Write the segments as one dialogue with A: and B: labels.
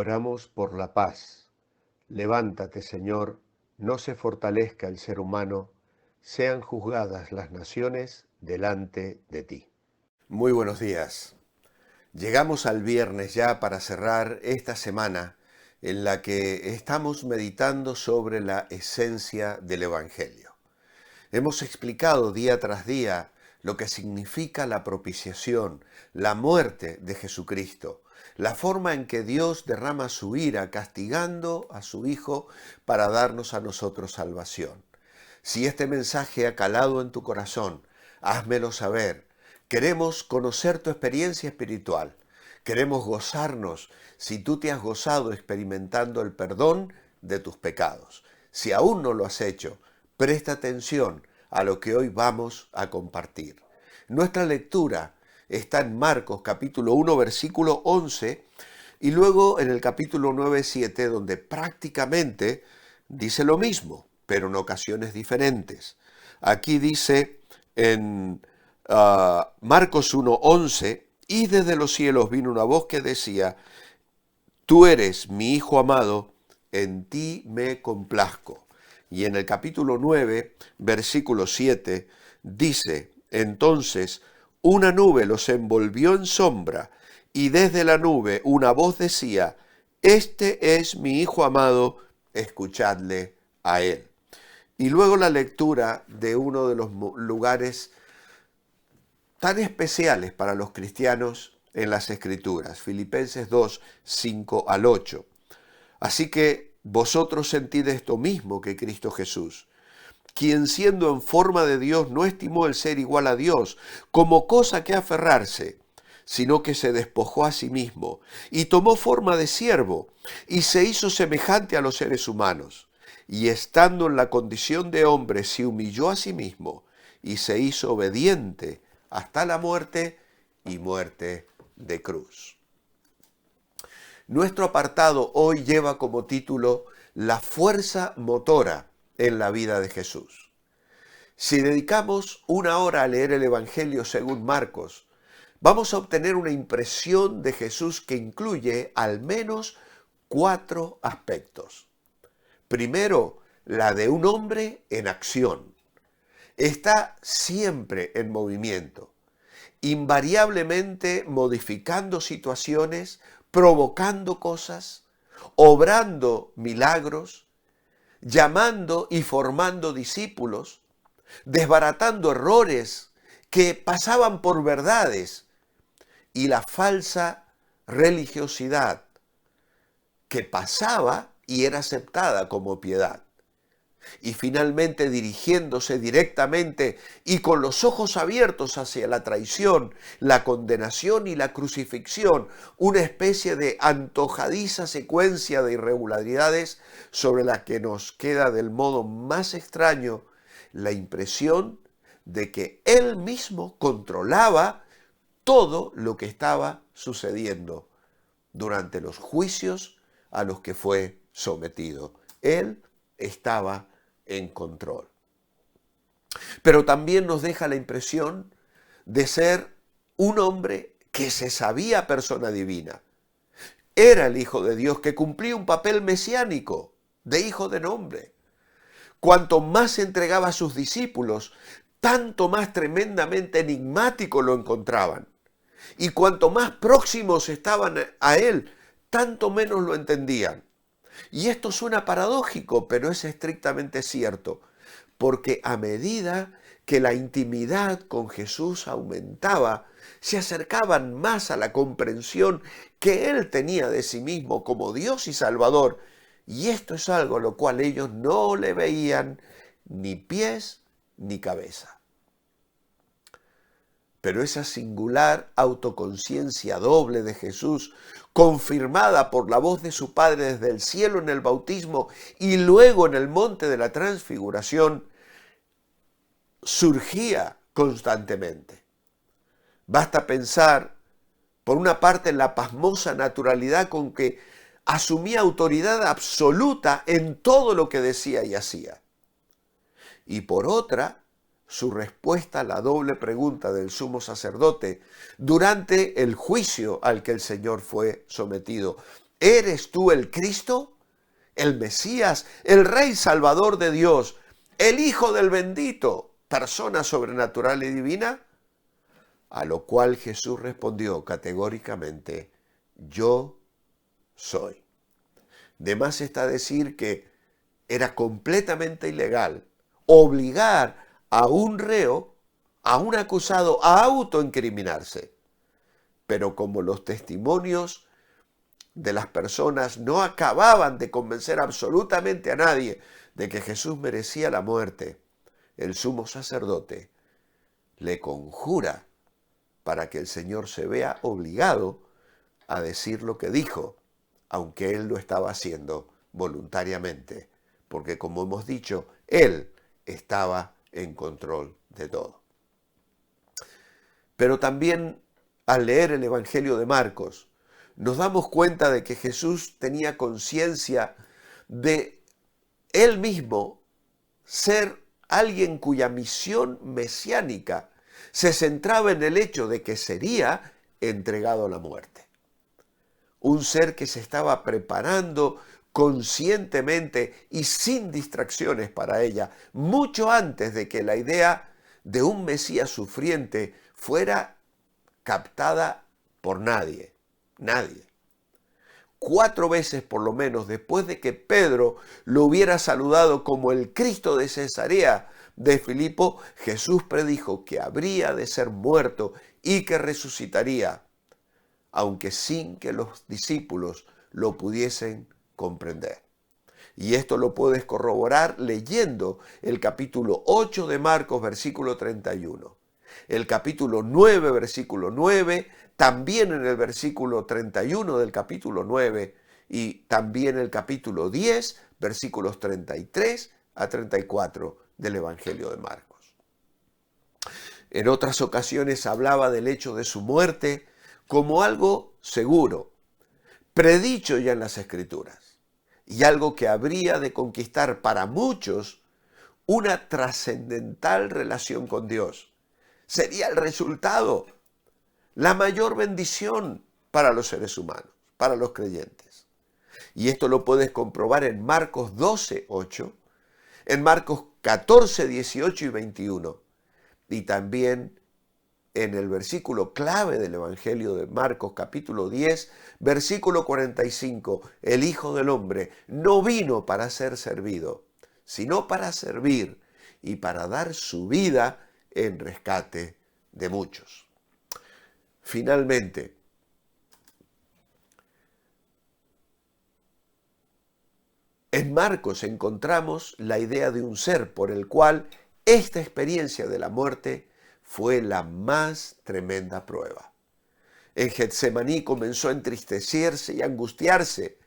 A: Oramos por la paz. Levántate, Señor, no se fortalezca el ser humano, sean juzgadas las naciones delante de ti. Muy buenos días. Llegamos al viernes ya para cerrar esta semana en la que estamos meditando sobre la esencia del Evangelio. Hemos explicado día tras día lo que significa la propiciación, la muerte de Jesucristo, la forma en que Dios derrama su ira castigando a su Hijo para darnos a nosotros salvación. Si este mensaje ha calado en tu corazón, házmelo saber. Queremos conocer tu experiencia espiritual. Queremos gozarnos si tú te has gozado experimentando el perdón de tus pecados. Si aún no lo has hecho, presta atención a lo que hoy vamos a compartir. Nuestra lectura está en Marcos capítulo 1 versículo 11 y luego en el capítulo 9, 7 donde prácticamente dice lo mismo, pero en ocasiones diferentes. Aquí dice en Marcos 1, 11, y desde los cielos vino una voz que decía, tú eres mi Hijo amado, en ti me complazco. Y en el capítulo 9, versículo 7, dice, entonces una nube los envolvió en sombra, y desde la nube una voz decía, este es mi Hijo amado, escuchadle a él. Y luego la lectura de uno de los lugares tan especiales para los cristianos en las Escrituras, Filipenses 2, 5 al 8. Así que vosotros sentid esto mismo que Cristo Jesús, quien siendo en forma de Dios no estimó el ser igual a Dios como cosa que aferrarse, sino que se despojó a sí mismo y tomó forma de siervo y se hizo semejante a los seres humanos. Y estando en la condición de hombre se humilló a sí mismo y se hizo obediente hasta la muerte y muerte de cruz. Nuestro apartado hoy lleva como título La fuerza motora en la vida de Jesús. Si dedicamos una hora a leer el Evangelio según Marcos, vamos a obtener una impresión de Jesús que incluye al menos 4 aspectos. Primero, la de un hombre en acción. Está siempre en movimiento, invariablemente modificando situaciones, provocando cosas, obrando milagros, llamando y formando discípulos, desbaratando errores que pasaban por verdades y la falsa religiosidad que pasaba y era aceptada como piedad. Y finalmente dirigiéndose directamente y con los ojos abiertos hacia la traición, la condenación y la crucifixión, una especie de antojadiza secuencia de irregularidades sobre la que nos queda del modo más extraño la impresión de que él mismo controlaba todo lo que estaba sucediendo durante los juicios a los que fue sometido. Él estaba en control. Pero también nos deja la impresión de ser un hombre que se sabía persona divina. Era el Hijo de Dios que cumplía un papel mesiánico de hijo de nombre. Cuanto más se entregaba a sus discípulos, tanto más tremendamente enigmático lo encontraban. Y cuanto más próximos estaban a él, tanto menos lo entendían. Y esto suena paradójico, pero es estrictamente cierto, porque a medida que la intimidad con Jesús aumentaba, se acercaban más a la comprensión que él tenía de sí mismo como Dios y Salvador, y esto es algo a lo cual ellos no le veían ni pies ni cabeza. Pero esa singular autoconciencia doble de Jesús, confirmada por la voz de su Padre desde el cielo en el bautismo y luego en el monte de la transfiguración, surgía constantemente. Basta pensar, por una parte, en la pasmosa naturalidad con que asumía autoridad absoluta en todo lo que decía y hacía. Y por otra, su respuesta a la doble pregunta del sumo sacerdote durante el juicio al que el Señor fue sometido. ¿Eres tú el Cristo, el Mesías, el Rey Salvador de Dios, el Hijo del Bendito, persona sobrenatural y divina? A lo cual Jesús respondió categóricamente, yo soy. De más está decir que era completamente ilegal obligar a un reo, a un acusado, a autoincriminarse. Pero como los testimonios de las personas no acababan de convencer absolutamente a nadie de que Jesús merecía la muerte, el sumo sacerdote le conjura para que el Señor se vea obligado a decir lo que dijo, aunque él lo estaba haciendo voluntariamente, porque como hemos dicho, él estaba en control de todo. Pero también al leer el Evangelio de Marcos, nos damos cuenta de que Jesús tenía conciencia de él mismo ser alguien cuya misión mesiánica se centraba en el hecho de que sería entregado a la muerte. Un ser que se estaba preparando conscientemente y sin distracciones para ella, mucho antes de que la idea de un Mesías sufriente fuera captada por nadie. 4 veces por lo menos después de que Pedro lo hubiera saludado como el Cristo de Cesarea de Filipo, Jesús predijo que habría de ser muerto y que resucitaría, aunque sin que los discípulos lo pudiesen comprender. Y esto lo puedes corroborar leyendo el capítulo 8 de Marcos, versículo 31. El capítulo 9, versículo 9, también en el versículo 31 del capítulo 9 y también el capítulo 10, versículos 33 a 34 del Evangelio de Marcos. En otras ocasiones hablaba del hecho de su muerte como algo seguro, predicho ya en las Escrituras, y algo que habría de conquistar para muchos una trascendental relación con Dios. Sería el resultado, la mayor bendición para los seres humanos, para los creyentes. Y esto lo puedes comprobar en Marcos 12, 8, en Marcos 14, 18 y 21, y también en el versículo clave del Evangelio de Marcos, capítulo 10, versículo 45, el Hijo del Hombre no vino para ser servido, sino para servir y para dar su vida en rescate de muchos. Finalmente, en Marcos encontramos la idea de un ser por el cual esta experiencia de la muerte fue la más tremenda prueba. En Getsemaní comenzó a entristecerse y a angustiarse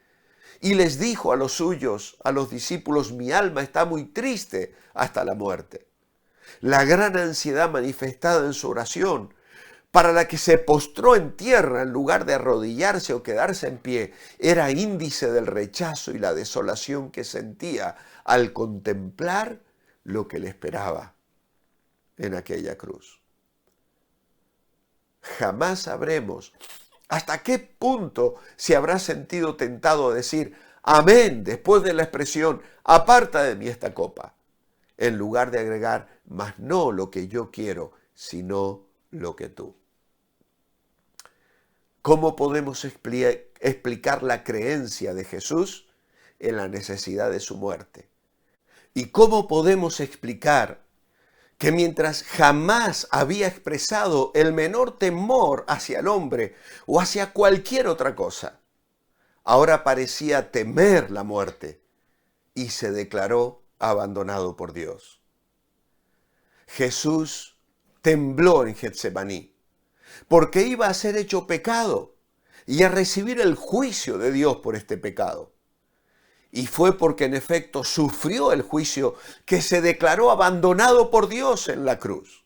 A: y les dijo a los suyos, a los discípulos, mi alma está muy triste hasta la muerte. La gran ansiedad manifestada en su oración, para la que se postró en tierra en lugar de arrodillarse o quedarse en pie, era índice del rechazo y la desolación que sentía al contemplar lo que le esperaba en aquella cruz. Jamás sabremos hasta qué punto se habrá sentido tentado a decir amén después de la expresión aparta de mí esta copa, en lugar de agregar mas no lo que yo quiero, sino lo que tú. ¿Cómo podemos explicar la creencia de Jesús en la necesidad de su muerte? ¿Y cómo podemos explicar que mientras jamás había expresado el menor temor hacia el hombre o hacia cualquier otra cosa, ahora parecía temer la muerte y se declaró abandonado por Dios? Jesús tembló en Getsemaní porque iba a ser hecho pecado y a recibir el juicio de Dios por este pecado. Y fue porque en efecto sufrió el juicio que se declaró abandonado por Dios en la cruz.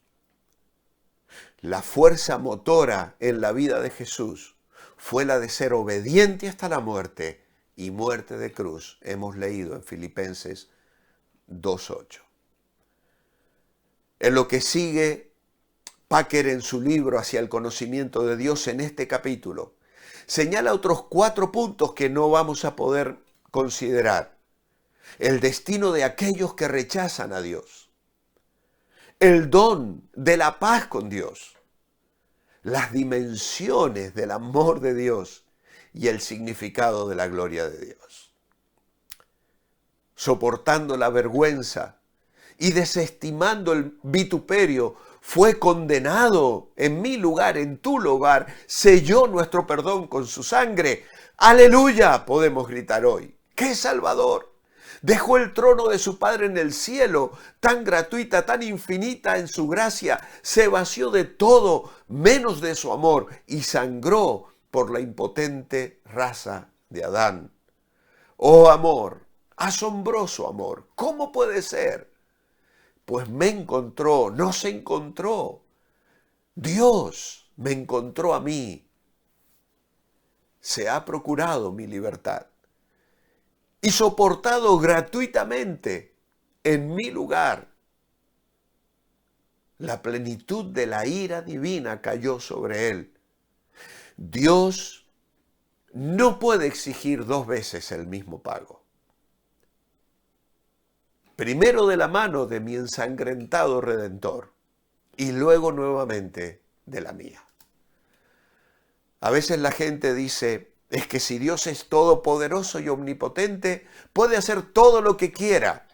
A: La fuerza motora en la vida de Jesús fue la de ser obediente hasta la muerte y muerte de cruz. Hemos leído en Filipenses 2:8. En lo que sigue, Packer en su libro Hacia el conocimiento de Dios en este capítulo señala otros 4 puntos que no vamos a poder considerar. El destino de aquellos que rechazan a Dios. El don de la paz con Dios. Las dimensiones del amor de Dios y el significado de la gloria de Dios. Soportando la vergüenza y desestimando el vituperio, fue condenado en mi lugar, en tu lugar, selló nuestro perdón con su sangre. ¡Aleluya! Podemos gritar hoy. ¡Qué Salvador! Dejó el trono de su Padre en el cielo, tan gratuita, tan infinita en su gracia, se vació de todo, menos de su amor, y sangró por la impotente raza de Adán. ¡Oh amor! Asombroso amor. ¿Cómo puede ser? Pues me encontró, no se encontró. Dios me encontró a mí. Se ha procurado mi libertad y soportado gratuitamente en mi lugar. La plenitud de la ira divina cayó sobre él. Dios no puede exigir 2 veces el mismo pago. Primero de la mano de mi ensangrentado Redentor y luego nuevamente de la mía. A veces la gente dice, es que si Dios es todopoderoso y omnipotente, puede hacer todo lo que quiera.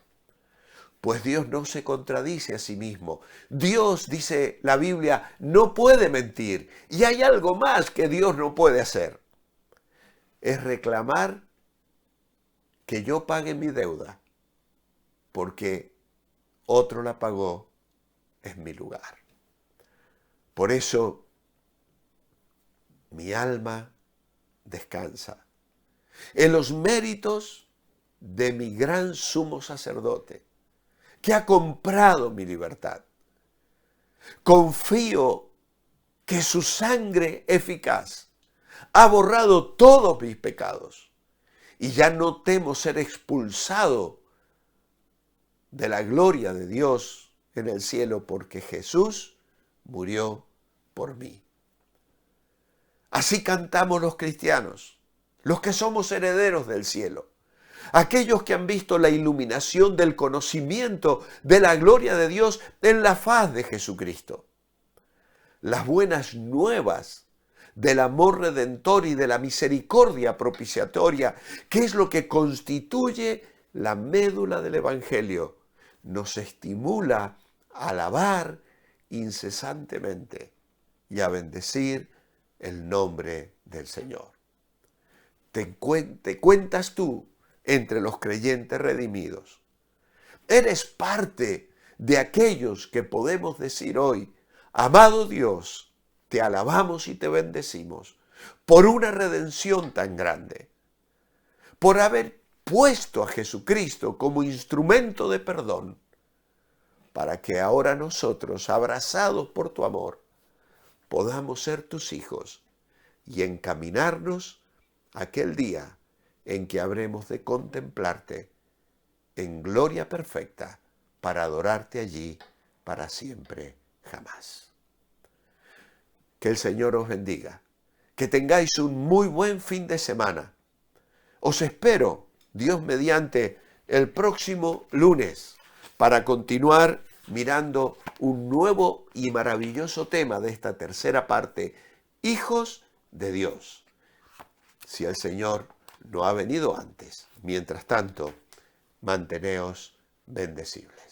A: Pues Dios no se contradice a sí mismo. Dios, dice la Biblia, no puede mentir. Y hay algo más que Dios no puede hacer. Es reclamar que yo pague mi deuda, porque otro la pagó en mi lugar. Por eso mi alma descansa en los méritos de mi gran sumo sacerdote, que ha comprado mi libertad. Confío que su sangre eficaz ha borrado todos mis pecados y ya no temo ser expulsado de la gloria de Dios en el cielo, porque Jesús murió por mí. Así cantamos los cristianos, los que somos herederos del cielo, aquellos que han visto la iluminación del conocimiento de la gloria de Dios en la faz de Jesucristo. Las buenas nuevas del amor redentor y de la misericordia propiciatoria, que es lo que constituye la médula del Evangelio, nos estimula a alabar incesantemente y a bendecir el nombre del Señor. Te cuentas tú entre los creyentes redimidos. Eres parte de aquellos que podemos decir hoy, amado Dios, te alabamos y te bendecimos por una redención tan grande, por haber puesto a Jesucristo como instrumento de perdón, para que ahora nosotros, abrazados por tu amor, podamos ser tus hijos y encaminarnos a aquel día en que habremos de contemplarte en gloria perfecta para adorarte allí para siempre jamás. Que el Señor os bendiga, que tengáis un muy buen fin de semana. Os espero, Dios mediante, el próximo lunes para continuar mirando un nuevo y maravilloso tema de esta tercera parte, hijos de Dios. Si el Señor no ha venido antes, mientras tanto, manteneos bendecibles.